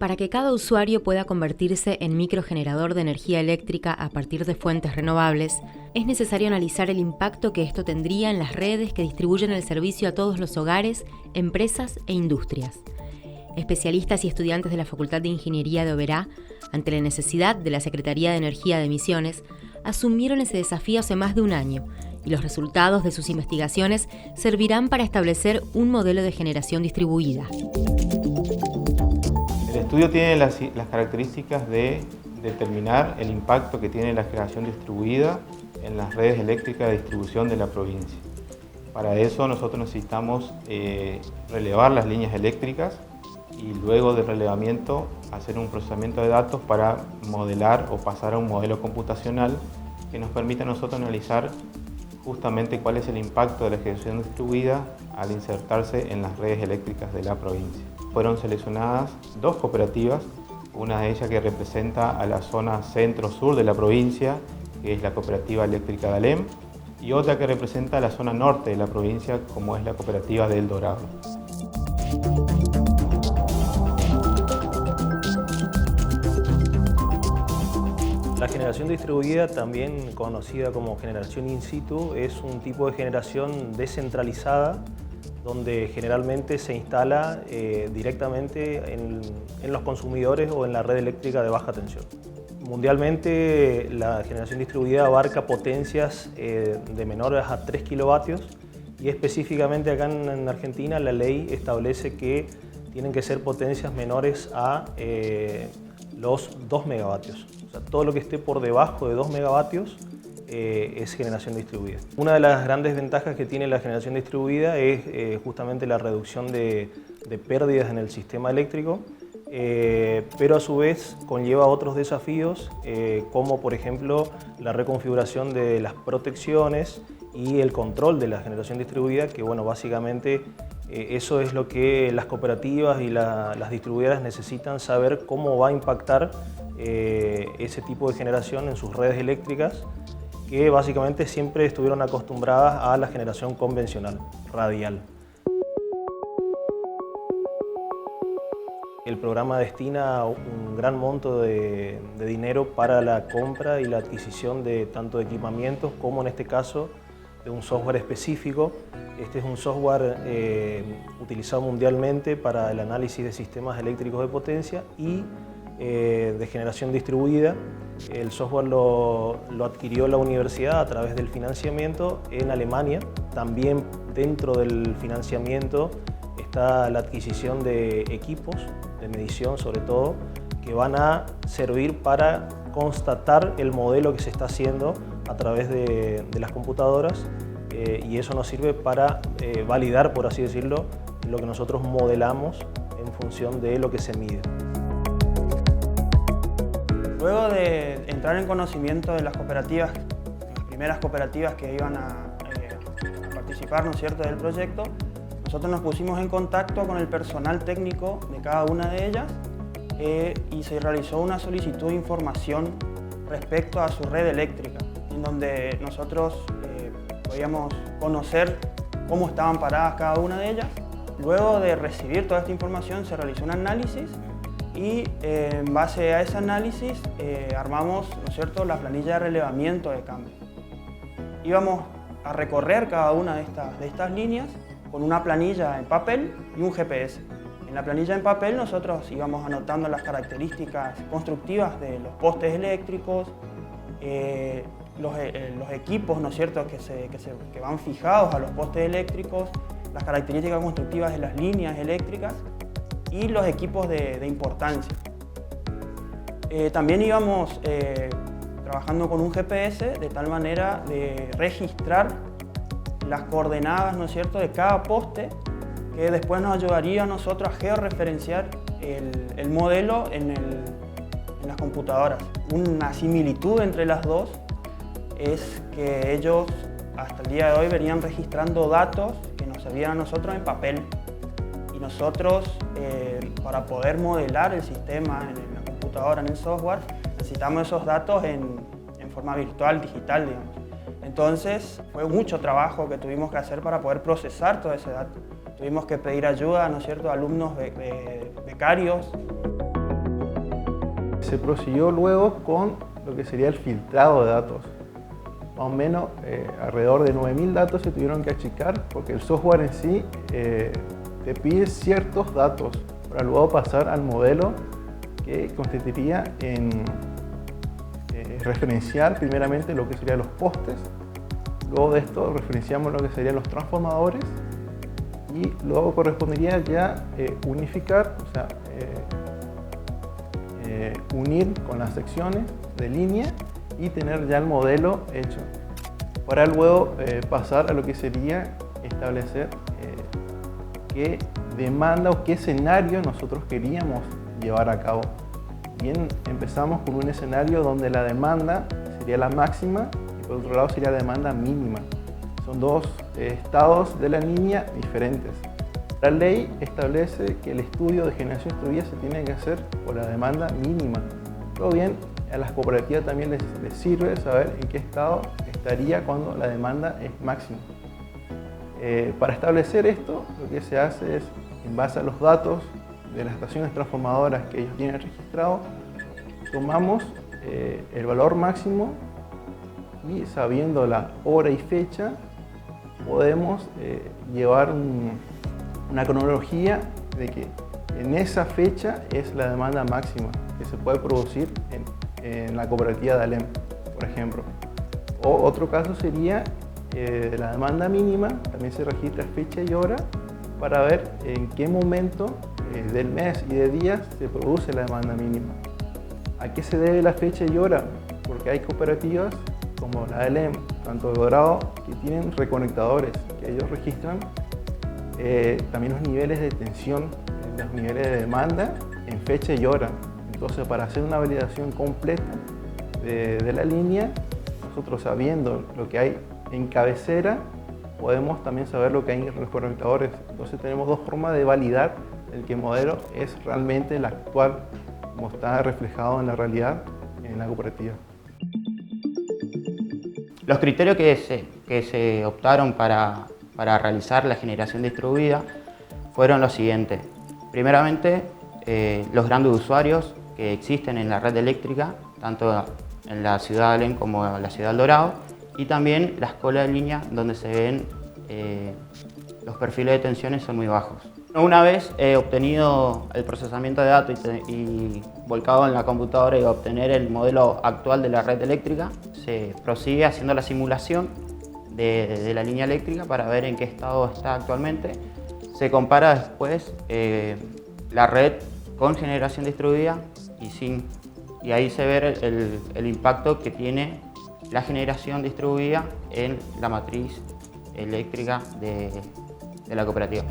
Para que cada usuario pueda convertirse en microgenerador de energía eléctrica a partir de fuentes renovables, es necesario analizar el impacto que esto tendría en las redes que distribuyen el servicio a todos los hogares, empresas e industrias. Especialistas y estudiantes de la Facultad de Ingeniería de Oberá, ante la necesidad de la Secretaría de Energía de Misiones, asumieron ese desafío hace más de un año, y los resultados de sus investigaciones servirán para establecer un modelo de generación distribuida. El estudio tiene las características de determinar el impacto que tiene la generación distribuida en las redes eléctricas de distribución de la provincia. Para eso nosotros necesitamos relevar las líneas eléctricas y luego del relevamiento hacer un procesamiento de datos para modelar o pasar a un modelo computacional que nos permita a nosotros analizar justamente cuál es el impacto de la generación distribuida al insertarse en las redes eléctricas de la provincia. Fueron seleccionadas 2 cooperativas, una de ellas que representa a la zona centro-sur de la provincia, que es la Cooperativa Eléctrica de Alem, y otra que representa a la zona norte de la provincia, como es la Cooperativa de El Dorado. La generación distribuida, también conocida como generación in situ, es un tipo de generación descentralizada donde generalmente se instala directamente en los consumidores o en la red eléctrica de baja tensión. Mundialmente, la generación distribuida abarca potencias de menores a 3 kilovatios y específicamente acá en Argentina la ley establece que tienen que ser potencias menores a los 2 megavatios. O sea, todo lo que esté por debajo de 2 megavatios es generación distribuida. Una de las grandes ventajas que tiene la generación distribuida es justamente la reducción de pérdidas en el sistema eléctrico, pero a su vez conlleva otros desafíos como por ejemplo la reconfiguración de las protecciones y el control de la generación distribuida, que bueno, básicamente eso es lo que las cooperativas y las distribuidoras necesitan saber cómo va a impactar ese tipo de generación en sus redes eléctricas, que básicamente siempre estuvieron acostumbradas a la generación convencional, radial. El programa destina un gran monto de dinero para la compra y la adquisición de tanto de equipamientos como en este caso de un software específico. Este es un software utilizado mundialmente para el análisis de sistemas eléctricos de potencia y de generación distribuida. El software lo adquirió la universidad a través del financiamiento en Alemania. También dentro del financiamiento está la adquisición de equipos de medición, sobre todo, que van a servir para constatar el modelo que se está haciendo a través de las computadoras, y eso nos sirve para validar, por así decirlo, lo que nosotros modelamos en función de lo que se mide. Luego de entrar en conocimiento de las cooperativas, las primeras cooperativas que iban a participar, ¿no es cierto?, del proyecto, nosotros nos pusimos en contacto con el personal técnico de cada una de ellas y se realizó una solicitud de información respecto a su red eléctrica, en donde nosotros podíamos conocer cómo estaban paradas cada una de ellas. Luego de recibir toda esta información se realizó un análisis y en base a ese análisis armamos, ¿no es cierto?, la planilla de relevamiento de cambio. Íbamos a recorrer cada una de estas líneas con una planilla en papel y un GPS. En la planilla en papel nosotros íbamos anotando las características constructivas de los postes eléctricos, los equipos, ¿no es cierto?, que van fijados a los postes eléctricos, las características constructivas de las líneas eléctricas y los equipos de importancia. También íbamos trabajando con un GPS de tal manera de registrar las coordenadas, ¿no es cierto?, de cada poste, que después nos ayudaría a nosotros a georreferenciar el modelo en las computadoras. Una similitud entre las dos es que ellos hasta el día de hoy venían registrando datos que nos servían a nosotros en papel, y nosotros para poder modelar el sistema en la computadora, en el software, necesitamos esos datos en forma virtual, digital, digamos. Entonces fue mucho trabajo que tuvimos que hacer para poder procesar todo ese dato. Tuvimos que pedir ayuda, ¿no es cierto?, a alumnos becarios. se prosiguió luego con lo que sería el filtrado de datos. Más o menos alrededor de 9.000 datos se tuvieron que achicar porque el software en sí te pide ciertos datos para luego pasar al modelo que consistiría en referenciar primeramente lo que serían los postes, luego de esto referenciamos lo que serían los transformadores y luego correspondería ya unificar, o sea, unir con las secciones de línea y tener ya el modelo hecho, para luego pasar a lo que sería establecer qué demanda o qué escenario nosotros queríamos llevar a cabo. Bien, empezamos con un escenario donde la demanda sería la máxima y por otro lado sería la demanda mínima. Son dos estados de la línea diferentes. La ley establece que el estudio de generación distribuida se tiene que hacer por la demanda mínima. Todo bien, a las cooperativas también les sirve saber en qué estado estaría cuando la demanda es máxima. Para establecer esto, lo que se hace es, en base a los datos de las estaciones transformadoras que ellos tienen registrado, tomamos el valor máximo y, sabiendo la hora y fecha, podemos llevar una cronología de que en esa fecha es la demanda máxima que se puede producir en la cooperativa de Alem, por ejemplo. O otro caso sería de la demanda mínima, también se registra fecha y hora para ver en qué momento del mes y de días se produce la demanda mínima. ¿A qué se debe la fecha y hora? Porque hay cooperativas como la de Alem, tanto de Dorado, que tienen reconectadores que ellos registran también los niveles de tensión, los niveles de demanda en fecha y hora. Entonces, para hacer una validación completa de la línea, nosotros, sabiendo lo que hay en cabecera, podemos también saber lo que hay en los conectadores. Entonces tenemos dos formas de validar el que el modelo es realmente el actual, como está reflejado en la realidad en la cooperativa. Los criterios que se optaron para realizar la generación distribuida fueron los siguientes. Primeramente, los grandes usuarios que existen en la red eléctrica, tanto en la ciudad de Alem como en la ciudad del Dorado, y también las colas de línea donde se ven los perfiles de tensiones son muy bajos. Una vez obtenido el procesamiento de datos y volcado en la computadora y obtener el modelo actual de la red eléctrica, se prosigue haciendo la simulación de la línea eléctrica para ver en qué estado está actualmente. Se compara después la red con generación distribuida y sin, y ahí se ve el impacto que tiene la generación distribuida en la matriz eléctrica de la cooperativa.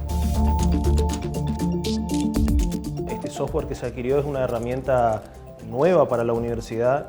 Este software que se adquirió es una herramienta nueva para la universidad.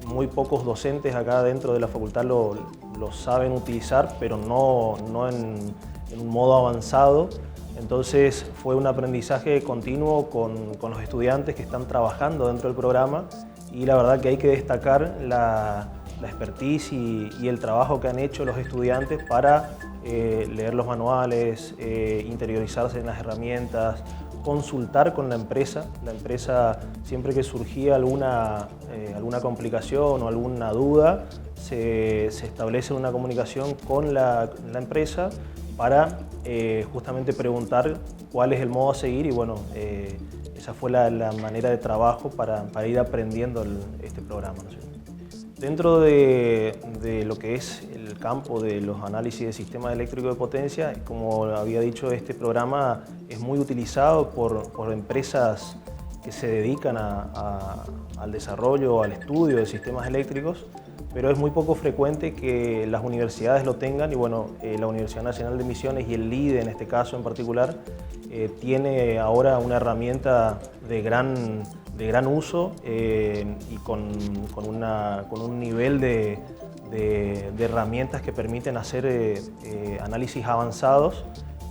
Muy pocos docentes acá dentro de la facultad lo saben utilizar, pero no en un modo avanzado. Entonces fue un aprendizaje continuo con los estudiantes que están trabajando dentro del programa, y la verdad que hay que destacar la expertise y el trabajo que han hecho los estudiantes para leer los manuales, interiorizarse en las herramientas, consultar con la empresa. La empresa, siempre que surgía alguna complicación o alguna duda, se establece una comunicación con la empresa para justamente preguntar cuál es el modo a seguir, y bueno, esa fue la manera de trabajo para ir aprendiendo este programa, ¿no es cierto? Dentro de lo que es el campo de los análisis de sistemas eléctricos de potencia, como había dicho, este programa es muy utilizado por empresas que se dedican al desarrollo, al estudio de sistemas eléctricos, pero es muy poco frecuente que las universidades lo tengan, y bueno, la Universidad Nacional de Misiones y el LIDE en este caso en particular tiene ahora una herramienta de gran uso y con un nivel de herramientas que permiten hacer análisis avanzados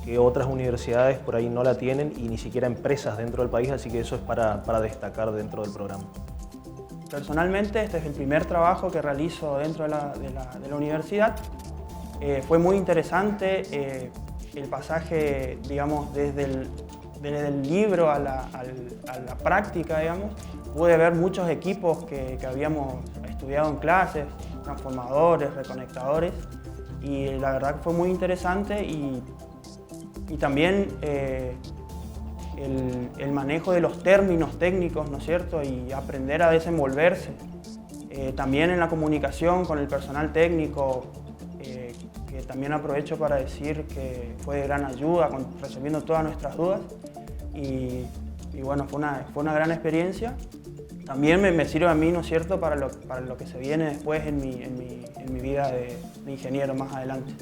que otras universidades por ahí no la tienen, y ni siquiera empresas dentro del país, así que eso es para destacar dentro del programa. Personalmente, este es el primer trabajo que realizo dentro de la universidad. Fue muy interesante el pasaje, digamos, desde desde el libro a la práctica, digamos, pude ver muchos equipos que habíamos estudiado en clases, transformadores, reconectadores, y la verdad que fue muy interesante y también el manejo de los términos técnicos, ¿no es cierto?, y aprender a desenvolverse. También en la comunicación con el personal técnico, que también aprovecho para decir que fue de gran ayuda resolviendo todas nuestras dudas. Y bueno, fue una gran experiencia. También me sirve a mí, ¿no es cierto?, para lo que se viene después en mi vida de ingeniero más adelante.